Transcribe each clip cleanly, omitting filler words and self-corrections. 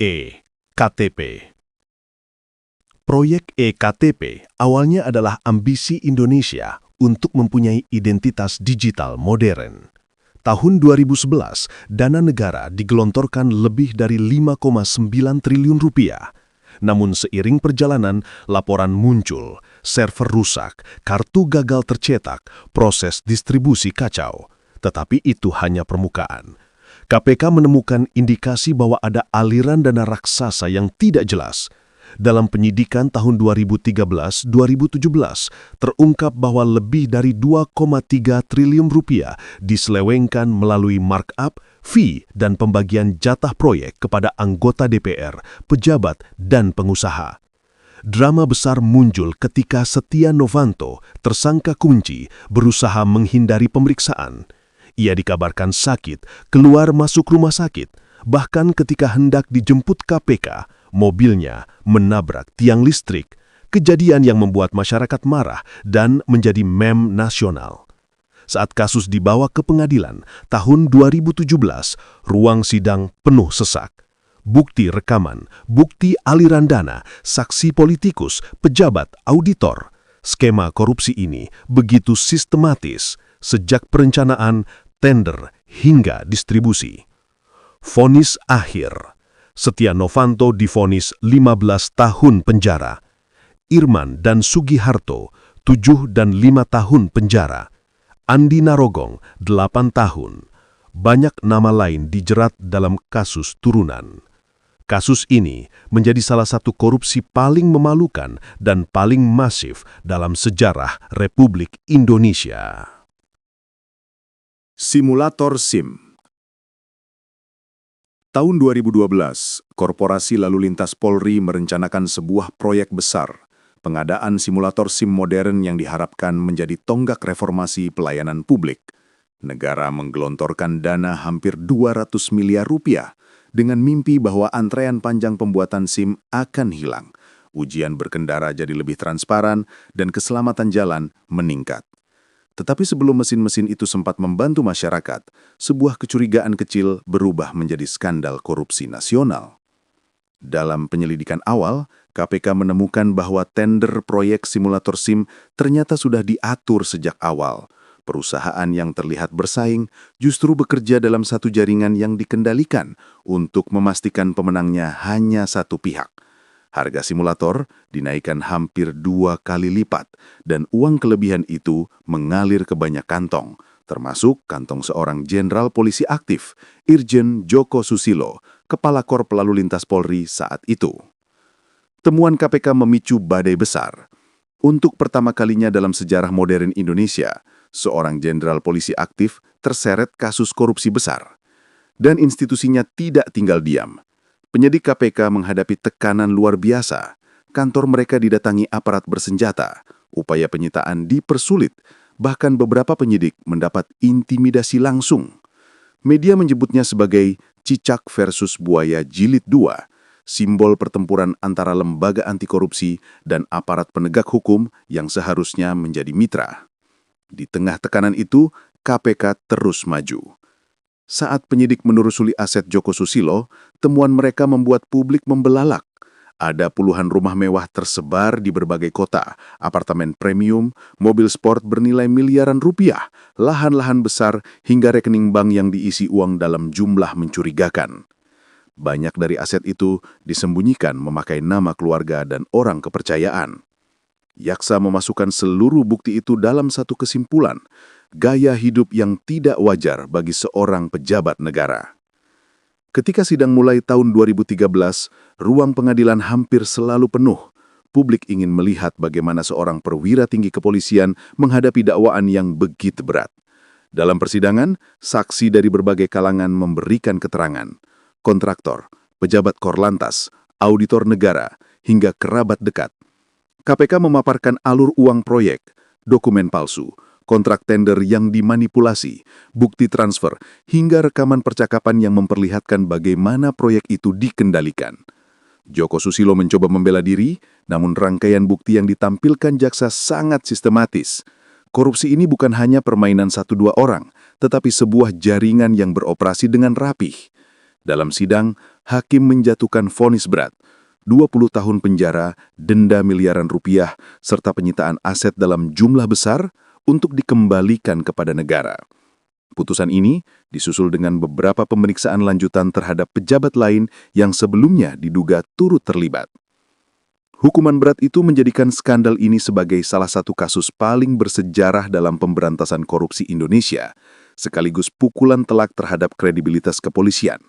E-KTP. Proyek E-KTP awalnya adalah ambisi Indonesia untuk mempunyai identitas digital modern. Tahun 2011, dana negara digelontorkan lebih dari 5,9 triliun rupiah. Namun seiring perjalanan, laporan muncul, server rusak, kartu gagal tercetak, proses distribusi kacau. Tetapi itu hanya permukaan. KPK menemukan indikasi bahwa ada aliran dana raksasa yang tidak jelas. Dalam penyidikan tahun 2013-2017, terungkap bahwa lebih dari 2,3 triliun rupiah diselewengkan melalui markup, fee, dan pembagian jatah proyek kepada anggota DPR, pejabat, dan pengusaha. Drama besar muncul ketika Setia Novanto, tersangka kunci, berusaha menghindari pemeriksaan. Ia dikabarkan sakit, keluar masuk rumah sakit. Bahkan ketika hendak dijemput KPK, mobilnya menabrak tiang listrik. Kejadian yang membuat masyarakat marah dan menjadi meme nasional. Saat kasus dibawa ke pengadilan, tahun 2017, ruang sidang penuh sesak. Bukti rekaman, bukti aliran dana, saksi politikus, pejabat, auditor. Skema korupsi ini begitu sistematis sejak perencanaan, tender, hingga distribusi. Vonis akhir. Setia Novanto divonis 15 tahun penjara. Irman dan Sugiharto 7 dan 5 tahun penjara. Andi Narogong 8 tahun. Banyak nama lain dijerat dalam kasus turunan. Kasus ini menjadi salah satu korupsi paling memalukan dan paling masif dalam sejarah Republik Indonesia. Simulator SIM. Tahun 2012, Korporasi Lalu Lintas Polri merencanakan sebuah proyek besar, pengadaan simulator SIM modern yang diharapkan menjadi tonggak reformasi pelayanan publik. Negara menggelontorkan dana hampir 200 miliar rupiah dengan mimpi bahwa antrean panjang pembuatan SIM akan hilang, ujian berkendara jadi lebih transparan, dan keselamatan jalan meningkat. Tetapi sebelum mesin-mesin itu sempat membantu masyarakat, sebuah kecurigaan kecil berubah menjadi skandal korupsi nasional. Dalam penyelidikan awal, KPK menemukan bahwa tender proyek simulator SIM ternyata sudah diatur sejak awal. Perusahaan yang terlihat bersaing justru bekerja dalam satu jaringan yang dikendalikan untuk memastikan pemenangnya hanya satu pihak. Harga simulator dinaikkan hampir 2 kali lipat dan uang kelebihan itu mengalir ke banyak kantong, termasuk kantong seorang jenderal polisi aktif, Irjen Joko Susilo, Kepala Korp Lalu Lintas Polri saat itu. Temuan KPK memicu badai besar. Untuk pertama kalinya dalam sejarah modern Indonesia, seorang jenderal polisi aktif terseret kasus korupsi besar. Dan institusinya tidak tinggal diam. Penyidik KPK menghadapi tekanan luar biasa. Kantor mereka didatangi aparat bersenjata. Upaya penyitaan dipersulit. Bahkan beberapa penyidik mendapat intimidasi langsung. Media menyebutnya sebagai cicak versus buaya jilid 2, simbol pertempuran antara lembaga anti korupsi dan aparat penegak hukum yang seharusnya menjadi mitra. Di tengah tekanan itu, KPK terus maju. Saat penyidik menelusuri aset Joko Susilo, temuan mereka membuat publik membelalak. Ada puluhan rumah mewah tersebar di berbagai kota, apartemen premium, mobil sport bernilai miliaran rupiah, lahan-lahan besar, hingga rekening bank yang diisi uang dalam jumlah mencurigakan. Banyak dari aset itu disembunyikan memakai nama keluarga dan orang kepercayaan. Jaksa memasukkan seluruh bukti itu dalam satu kesimpulan, gaya hidup yang tidak wajar bagi seorang pejabat negara. Ketika sidang mulai tahun 2013, ruang pengadilan hampir selalu penuh. Publik ingin melihat bagaimana seorang perwira tinggi kepolisian menghadapi dakwaan yang begitu berat. Dalam persidangan, saksi dari berbagai kalangan memberikan keterangan. Kontraktor, pejabat Korlantas, auditor negara, hingga kerabat dekat. KPK memaparkan alur uang proyek, dokumen palsu, kontrak tender yang dimanipulasi, bukti transfer, hingga rekaman percakapan yang memperlihatkan bagaimana proyek itu dikendalikan. Joko Susilo mencoba membela diri, namun rangkaian bukti yang ditampilkan jaksa sangat sistematis. Korupsi ini bukan hanya permainan 1-2 orang, tetapi sebuah jaringan yang beroperasi dengan rapih. Dalam sidang, hakim menjatuhkan vonis berat, 20 tahun penjara, denda miliaran rupiah, serta penyitaan aset dalam jumlah besar untuk dikembalikan kepada negara. Putusan ini disusul dengan beberapa pemeriksaan lanjutan terhadap pejabat lain yang sebelumnya diduga turut terlibat. Hukuman berat itu menjadikan skandal ini sebagai salah satu kasus paling bersejarah dalam pemberantasan korupsi Indonesia, sekaligus pukulan telak terhadap kredibilitas kepolisian.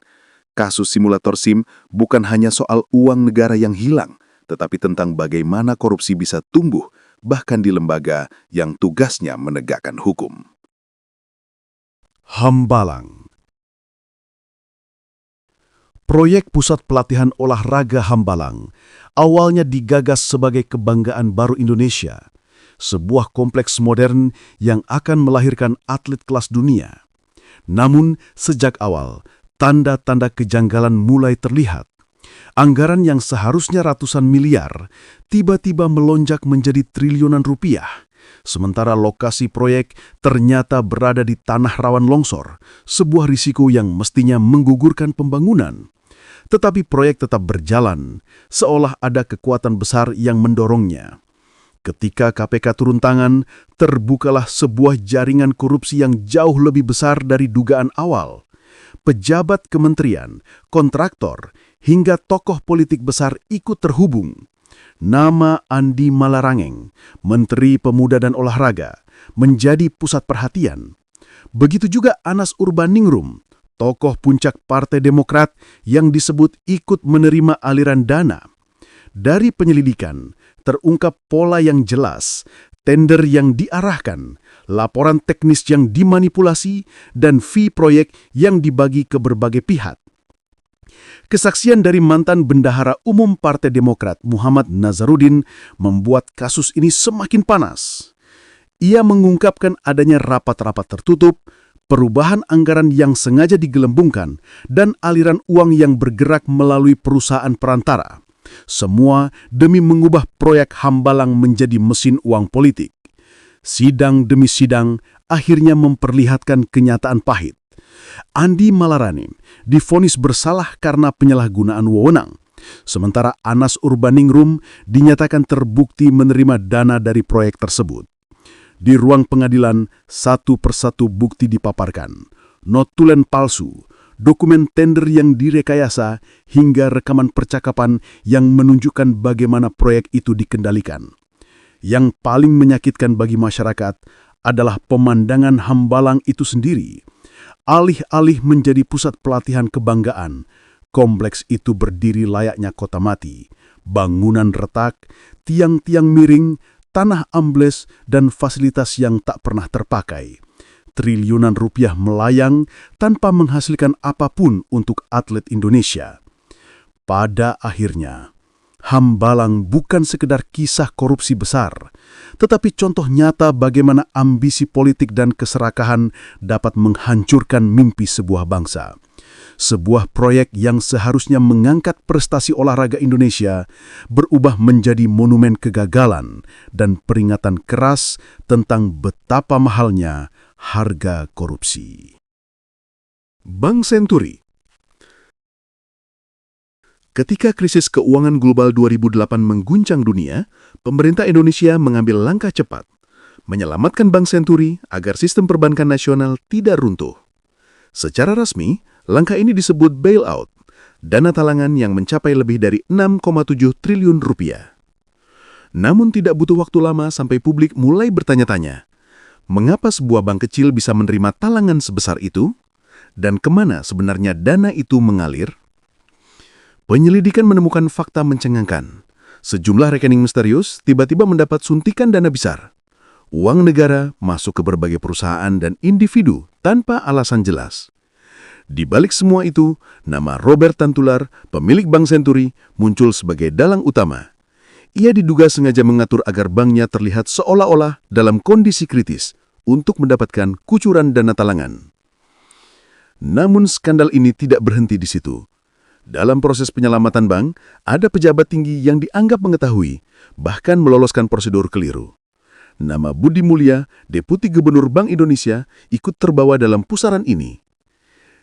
Kasus simulator SIM bukan hanya soal uang negara yang hilang, tetapi tentang bagaimana korupsi bisa tumbuh, bahkan di lembaga yang tugasnya menegakkan hukum. Hambalang. Proyek Pusat Pelatihan Olahraga Hambalang awalnya digagas sebagai kebanggaan baru Indonesia, sebuah kompleks modern yang akan melahirkan atlet kelas dunia. Namun, sejak awal, tanda-tanda kejanggalan mulai terlihat. Anggaran yang seharusnya ratusan miliar tiba-tiba melonjak menjadi triliunan rupiah, sementara lokasi proyek ternyata berada di tanah rawan longsor, sebuah risiko yang mestinya menggugurkan pembangunan. Tetapi proyek tetap berjalan, seolah ada kekuatan besar yang mendorongnya. Ketika KPK turun tangan, terbukalah sebuah jaringan korupsi yang jauh lebih besar dari dugaan awal. Pejabat kementerian, kontraktor, hingga tokoh politik besar ikut terhubung. Nama Andi Malarangeng, Menteri Pemuda dan Olahraga, menjadi pusat perhatian. Begitu juga Anas Urbaningrum, tokoh puncak Partai Demokrat yang disebut ikut menerima aliran dana. Dari penyelidikan, terungkap pola yang jelas, tender yang diarahkan, laporan teknis yang dimanipulasi, dan fee proyek yang dibagi ke berbagai pihak. Kesaksian dari mantan Bendahara Umum Partai Demokrat Muhammad Nazarudin membuat kasus ini semakin panas. Ia mengungkapkan adanya rapat-rapat tertutup, perubahan anggaran yang sengaja digelembungkan, dan aliran uang yang bergerak melalui perusahaan perantara. Semua demi mengubah proyek Hambalang menjadi mesin uang politik. Sidang demi sidang akhirnya memperlihatkan kenyataan pahit. Andi Malarangeng divonis bersalah karena penyalahgunaan wewenang, sementara Anas Urbaningrum dinyatakan terbukti menerima dana dari proyek tersebut. Di ruang pengadilan, satu persatu bukti dipaparkan. Notulen palsu, dokumen tender yang direkayasa, hingga rekaman percakapan yang menunjukkan bagaimana proyek itu dikendalikan. Yang paling menyakitkan bagi masyarakat adalah pemandangan Hambalang itu sendiri. Alih-alih menjadi pusat pelatihan kebanggaan, kompleks itu berdiri layaknya kota mati. Bangunan retak, tiang-tiang miring, tanah ambles, dan fasilitas yang tak pernah terpakai. Triliunan rupiah melayang tanpa menghasilkan apapun untuk atlet Indonesia. Pada akhirnya, Hambalang bukan sekedar kisah korupsi besar, tetapi contoh nyata bagaimana ambisi politik dan keserakahan dapat menghancurkan mimpi sebuah bangsa. Sebuah proyek yang seharusnya mengangkat prestasi olahraga Indonesia berubah menjadi monumen kegagalan dan peringatan keras tentang betapa mahalnya harga korupsi. Bank Senturi. Ketika krisis keuangan global 2008 mengguncang dunia, pemerintah Indonesia mengambil langkah cepat, menyelamatkan Bank Senturi agar sistem perbankan nasional tidak runtuh. Secara resmi, langkah ini disebut bailout, dana talangan yang mencapai lebih dari 6,7 triliun rupiah. Namun tidak butuh waktu lama sampai publik mulai bertanya-tanya, mengapa sebuah bank kecil bisa menerima talangan sebesar itu? Dan kemana sebenarnya dana itu mengalir? Penyelidikan menemukan fakta mencengangkan. Sejumlah rekening misterius tiba-tiba mendapat suntikan dana besar. Uang negara masuk ke berbagai perusahaan dan individu tanpa alasan jelas. Di balik semua itu, nama Robert Tantular, pemilik Bank Senturi, muncul sebagai dalang utama. Ia diduga sengaja mengatur agar banknya terlihat seolah-olah dalam kondisi kritis untuk mendapatkan kucuran dana talangan. Namun skandal ini tidak berhenti di situ. Dalam proses penyelamatan bank, ada pejabat tinggi yang dianggap mengetahui, bahkan meloloskan prosedur keliru. Nama Budi Mulya, Deputi Gubernur Bank Indonesia, ikut terbawa dalam pusaran ini.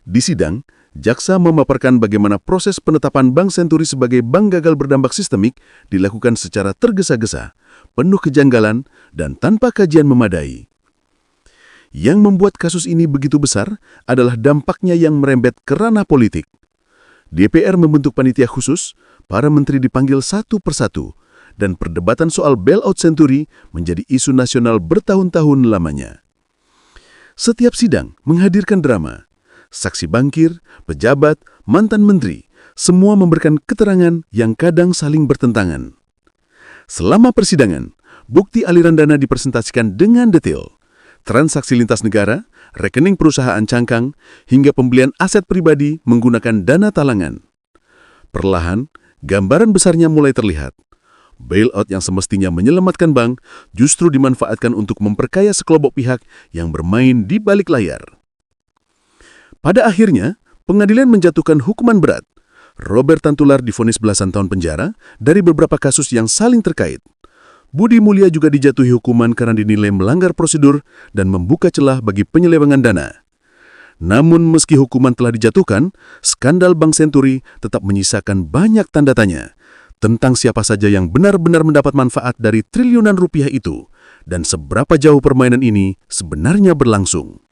Di sidang, Jaksa memaparkan bagaimana proses penetapan Bank Senturi sebagai bank gagal berdampak sistemik dilakukan secara tergesa-gesa, penuh kejanggalan, dan tanpa kajian memadai. Yang membuat kasus ini begitu besar adalah dampaknya yang merembet ke ranah politik. DPR membentuk panitia khusus, para menteri dipanggil satu persatu, dan perdebatan soal bailout Senturi menjadi isu nasional bertahun-tahun lamanya. Setiap sidang menghadirkan drama. Saksi bangkir, pejabat, mantan menteri, semua memberikan keterangan yang kadang saling bertentangan. Selama persidangan, bukti aliran dana dipresentasikan dengan detail. Transaksi lintas negara, rekening perusahaan cangkang, hingga pembelian aset pribadi menggunakan dana talangan. Perlahan, gambaran besarnya mulai terlihat. Bailout yang semestinya menyelamatkan bank justru dimanfaatkan untuk memperkaya sekelompok pihak yang bermain di balik layar. Pada akhirnya, pengadilan menjatuhkan hukuman berat. Robert Tantular divonis belasan tahun penjara dari beberapa kasus yang saling terkait. Budi Mulya juga dijatuhi hukuman karena dinilai melanggar prosedur dan membuka celah bagi penyelewengan dana. Namun meski hukuman telah dijatuhkan, skandal Bank Senturi tetap menyisakan banyak tanda tanya tentang siapa saja yang benar-benar mendapat manfaat dari triliunan rupiah itu dan seberapa jauh permainan ini sebenarnya berlangsung.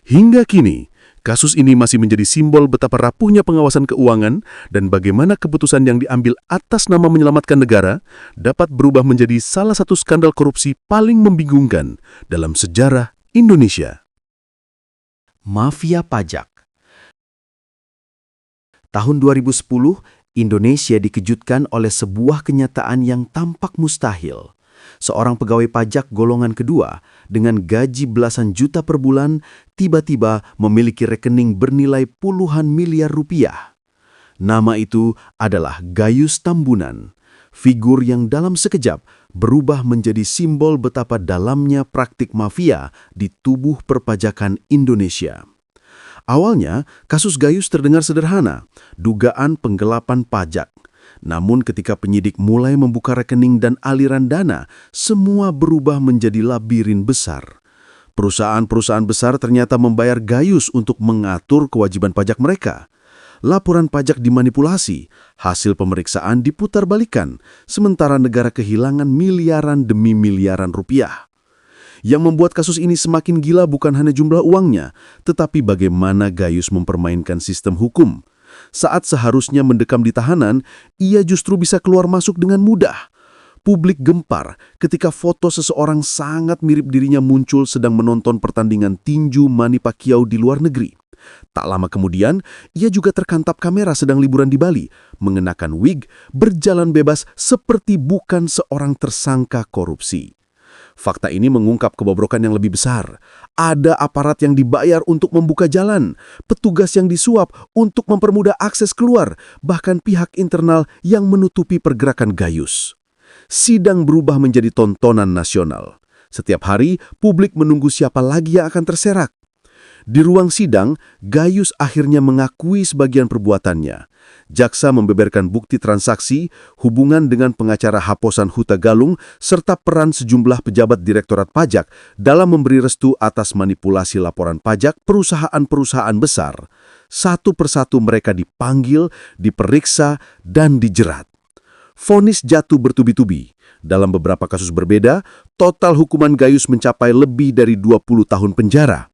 Hingga kini, kasus ini masih menjadi simbol betapa rapuhnya pengawasan keuangan dan bagaimana keputusan yang diambil atas nama menyelamatkan negara dapat berubah menjadi salah satu skandal korupsi paling membingungkan dalam sejarah Indonesia. Mafia pajak. Tahun 2010, Indonesia dikejutkan oleh sebuah kenyataan yang tampak mustahil. Seorang pegawai pajak golongan kedua dengan gaji belasan juta per bulan tiba-tiba memiliki rekening bernilai puluhan miliar rupiah. Nama itu adalah Gayus Tambunan, figur yang dalam sekejap berubah menjadi simbol betapa dalamnya praktik mafia di tubuh perpajakan Indonesia. Awalnya, kasus Gayus terdengar sederhana, dugaan penggelapan pajak. Namun ketika penyidik mulai membuka rekening dan aliran dana, semua berubah menjadi labirin besar. Perusahaan-perusahaan besar ternyata membayar Gayus untuk mengatur kewajiban pajak mereka. Laporan pajak dimanipulasi, hasil pemeriksaan diputarbalikkan, sementara negara kehilangan miliaran demi miliaran rupiah. Yang membuat kasus ini semakin gila bukan hanya jumlah uangnya, tetapi bagaimana Gayus mempermainkan sistem hukum. Saat seharusnya mendekam di tahanan, ia justru bisa keluar masuk dengan mudah. Publik gempar ketika foto seseorang sangat mirip dirinya muncul sedang menonton pertandingan tinju Manny Pacquiao di luar negeri. Tak lama kemudian, ia juga terkantap kamera sedang liburan di Bali, mengenakan wig, berjalan bebas seperti bukan seorang tersangka korupsi. Fakta ini mengungkap kebobrokan yang lebih besar. Ada aparat yang dibayar untuk membuka jalan, petugas yang disuap untuk mempermudah akses keluar, bahkan pihak internal yang menutupi pergerakan Gayus. Sidang berubah menjadi tontonan nasional. Setiap hari, publik menunggu siapa lagi yang akan terserak. Di ruang sidang, Gayus akhirnya mengakui sebagian perbuatannya. Jaksa membeberkan bukti transaksi, hubungan dengan pengacara Haposan Huta Galung, serta peran sejumlah pejabat Direktorat Pajak dalam memberi restu atas manipulasi laporan pajak perusahaan-perusahaan besar. Satu persatu mereka dipanggil, diperiksa, dan dijerat. Vonis jatuh bertubi-tubi. Dalam beberapa kasus berbeda, total hukuman Gayus mencapai lebih dari 20 tahun penjara.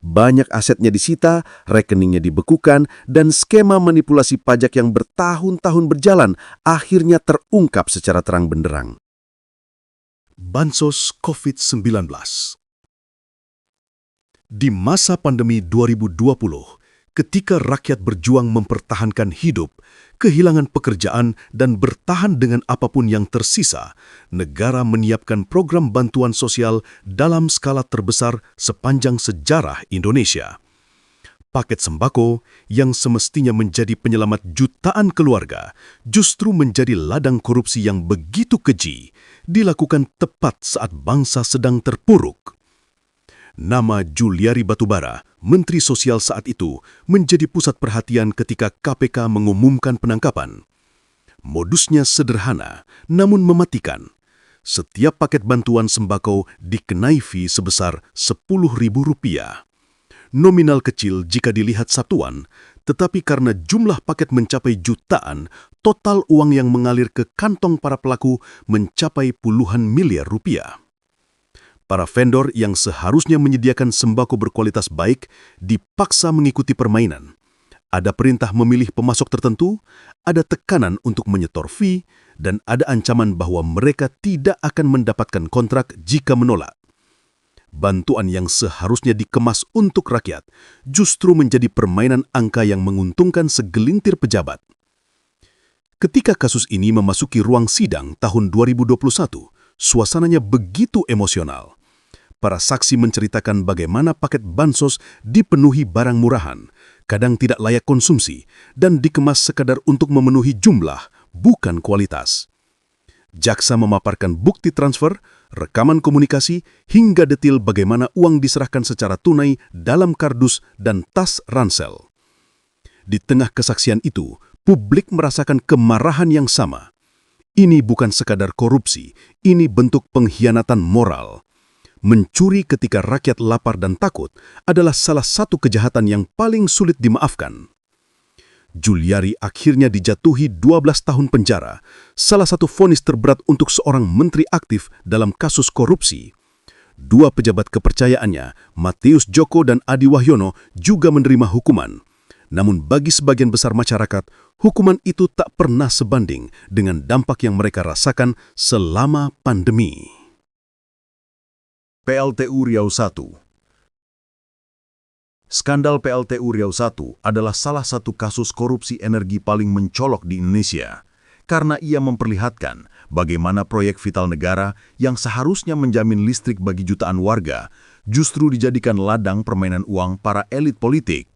Banyak asetnya disita, rekeningnya dibekukan, dan skema manipulasi pajak yang bertahun-tahun berjalan akhirnya terungkap secara terang benderang. Bansos COVID-19. Di masa pandemi 2020, ketika rakyat berjuang mempertahankan hidup, kehilangan pekerjaan, dan bertahan dengan apapun yang tersisa, negara menyiapkan program bantuan sosial dalam skala terbesar sepanjang sejarah Indonesia. Paket sembako yang semestinya menjadi penyelamat jutaan keluarga justru menjadi ladang korupsi yang begitu keji, dilakukan tepat saat bangsa sedang terpuruk. Nama Juliari Batubara, Menteri Sosial saat itu, menjadi pusat perhatian ketika KPK mengumumkan penangkapan. Modusnya sederhana, namun mematikan. Setiap paket bantuan sembako dikenai fee sebesar Rp10.000. Nominal kecil jika dilihat satuan, tetapi karena jumlah paket mencapai jutaan, total uang yang mengalir ke kantong para pelaku mencapai puluhan miliar rupiah. Para vendor yang seharusnya menyediakan sembako berkualitas baik dipaksa mengikuti permainan. Ada perintah memilih pemasok tertentu, ada tekanan untuk menyetor fee, dan ada ancaman bahwa mereka tidak akan mendapatkan kontrak jika menolak. Bantuan yang seharusnya dikemas untuk rakyat justru menjadi permainan angka yang menguntungkan segelintir pejabat. Ketika kasus ini memasuki ruang sidang tahun 2021, suasananya begitu emosional. Para saksi menceritakan bagaimana paket bansos dipenuhi barang murahan, kadang tidak layak konsumsi, dan dikemas sekadar untuk memenuhi jumlah, bukan kualitas. Jaksa memaparkan bukti transfer, rekaman komunikasi, hingga detil bagaimana uang diserahkan secara tunai dalam kardus dan tas ransel. Di tengah kesaksian itu, publik merasakan kemarahan yang sama. Ini bukan sekadar korupsi, ini bentuk pengkhianatan moral. Mencuri ketika rakyat lapar dan takut adalah salah satu kejahatan yang paling sulit dimaafkan. Juliari akhirnya dijatuhi 12 tahun penjara, salah satu vonis terberat untuk seorang menteri aktif dalam kasus korupsi. Dua pejabat kepercayaannya, Matius Djoko dan Adi Wahyono, juga menerima hukuman. Namun bagi sebagian besar masyarakat, hukuman itu tak pernah sebanding dengan dampak yang mereka rasakan selama pandemi. PLTU Riau I. Skandal PLTU Riau I adalah salah satu kasus korupsi energi paling mencolok di Indonesia, karena ia memperlihatkan bagaimana proyek vital negara yang seharusnya menjamin listrik bagi jutaan warga justru dijadikan ladang permainan uang para elit politik.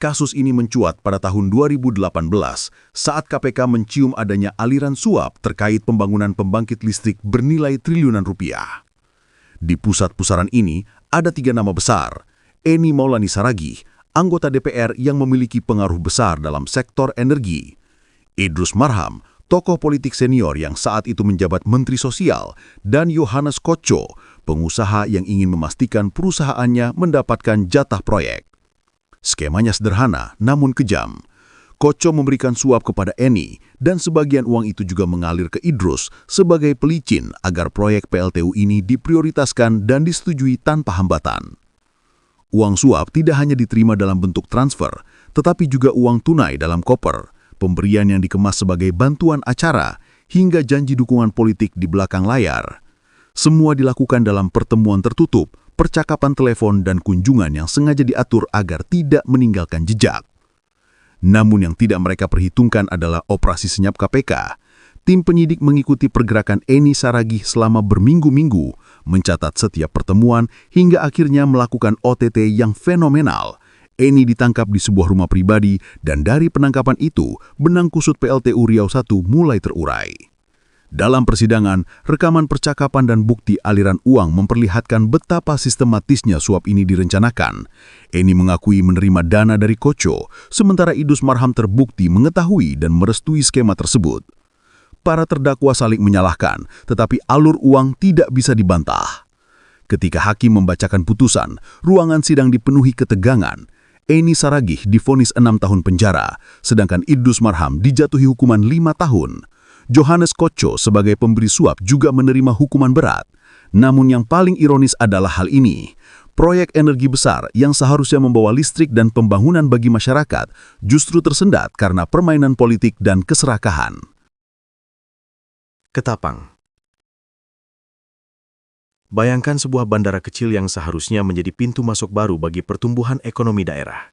Kasus ini mencuat pada tahun 2018 saat KPK mencium adanya aliran suap terkait pembangunan pembangkit listrik bernilai triliunan rupiah. Di pusat pusaran ini ada 3 nama besar: Eni Maulani Saragih, anggota DPR yang memiliki pengaruh besar dalam sektor energi; Idrus Marham, tokoh politik senior yang saat itu menjabat Menteri Sosial; dan Yohanes Koco, pengusaha yang ingin memastikan perusahaannya mendapatkan jatah proyek. Skemanya sederhana namun kejam. Koco memberikan suap kepada Eni, dan sebagian uang itu juga mengalir ke Idrus sebagai pelicin agar proyek PLTU ini diprioritaskan dan disetujui tanpa hambatan. Uang suap tidak hanya diterima dalam bentuk transfer, tetapi juga uang tunai dalam koper, pemberian yang dikemas sebagai bantuan acara, hingga janji dukungan politik di belakang layar. Semua dilakukan dalam pertemuan tertutup, percakapan telepon, dan kunjungan yang sengaja diatur agar tidak meninggalkan jejak. Namun yang tidak mereka perhitungkan adalah operasi senyap KPK. Tim penyidik mengikuti pergerakan Eni Saragih selama berminggu-minggu, mencatat setiap pertemuan hingga akhirnya melakukan OTT yang fenomenal. Eni ditangkap di sebuah rumah pribadi dan dari penangkapan itu, benang kusut PLTU Riau I mulai terurai. Dalam persidangan, rekaman percakapan dan bukti aliran uang memperlihatkan betapa sistematisnya suap ini direncanakan. Eni mengakui menerima dana dari Koco, sementara Idrus Marham terbukti mengetahui dan merestui skema tersebut. Para terdakwa saling menyalahkan, tetapi alur uang tidak bisa dibantah. Ketika hakim membacakan putusan, ruangan sidang dipenuhi ketegangan. Eni Saragih divonis 6 tahun penjara, sedangkan Idrus Marham dijatuhi hukuman 5 tahun. Yohanes Koco sebagai pemberi suap juga menerima hukuman berat. Namun yang paling ironis adalah hal ini. Proyek energi besar yang seharusnya membawa listrik dan pembangunan bagi masyarakat justru tersendat karena permainan politik dan keserakahan. Ketapang. Bayangkan sebuah bandara kecil yang seharusnya menjadi pintu masuk baru bagi pertumbuhan ekonomi daerah.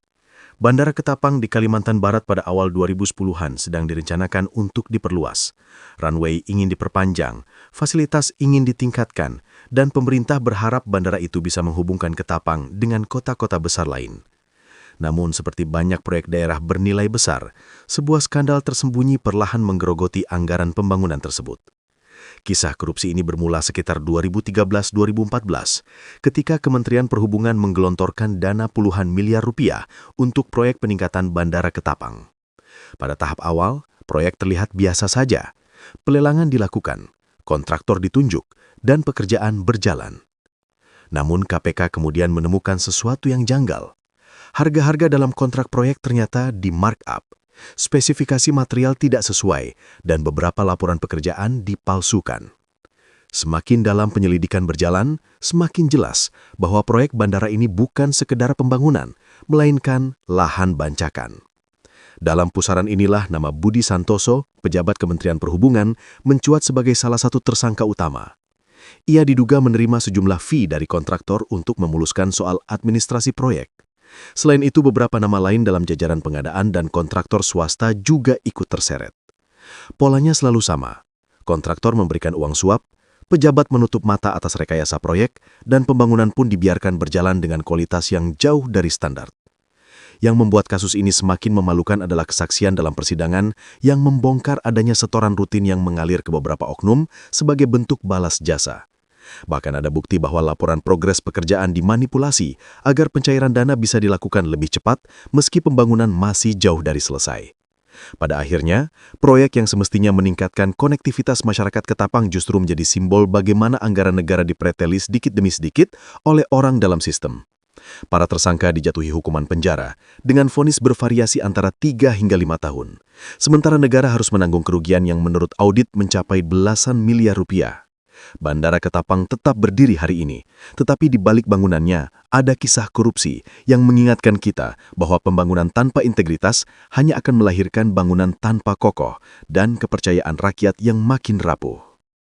Bandara Ketapang di Kalimantan Barat pada awal 2010-an sedang direncanakan untuk diperluas. Runway ingin diperpanjang, fasilitas ingin ditingkatkan, dan pemerintah berharap bandara itu bisa menghubungkan Ketapang dengan kota-kota besar lain. Namun seperti banyak proyek daerah bernilai besar, sebuah skandal tersembunyi perlahan menggerogoti anggaran pembangunan tersebut. Kisah korupsi ini bermula sekitar 2013-2014 ketika Kementerian Perhubungan menggelontorkan dana puluhan miliar rupiah untuk proyek peningkatan Bandara Ketapang. Pada tahap awal, proyek terlihat biasa saja. Pelelangan dilakukan, kontraktor ditunjuk, dan pekerjaan berjalan. Namun KPK kemudian menemukan sesuatu yang janggal. Harga-harga dalam kontrak proyek ternyata di markup. Spesifikasi material tidak sesuai dan beberapa laporan pekerjaan dipalsukan. Semakin dalam penyelidikan berjalan, semakin jelas bahwa proyek bandara ini bukan sekedar pembangunan, melainkan lahan bancakan. Dalam pusaran inilah nama Budi Santoso, pejabat Kementerian Perhubungan, mencuat sebagai salah satu tersangka utama. Ia diduga menerima sejumlah fee dari kontraktor untuk memuluskan soal administrasi proyek. Selain itu, beberapa nama lain dalam jajaran pengadaan dan kontraktor swasta juga ikut terseret. Polanya selalu sama. Kontraktor memberikan uang suap, pejabat menutup mata atas rekayasa proyek, dan pembangunan pun dibiarkan berjalan dengan kualitas yang jauh dari standar. Yang membuat kasus ini semakin memalukan adalah kesaksian dalam persidangan yang membongkar adanya setoran rutin yang mengalir ke beberapa oknum sebagai bentuk balas jasa. Bahkan ada bukti bahwa laporan progres pekerjaan dimanipulasi agar pencairan dana bisa dilakukan lebih cepat meski pembangunan masih jauh dari selesai. Pada akhirnya, proyek yang semestinya meningkatkan konektivitas masyarakat Ketapang justru menjadi simbol bagaimana anggaran negara dipreteli sedikit demi sedikit oleh orang dalam sistem. Para tersangka dijatuhi hukuman penjara dengan vonis bervariasi antara 3 hingga 5 tahun. Sementara negara harus menanggung kerugian yang menurut audit mencapai belasan miliar rupiah. Bandara Ketapang tetap berdiri hari ini, tetapi di balik bangunannya ada kisah korupsi yang mengingatkan kita bahwa pembangunan tanpa integritas hanya akan melahirkan bangunan tanpa kokoh dan kepercayaan rakyat yang makin rapuh.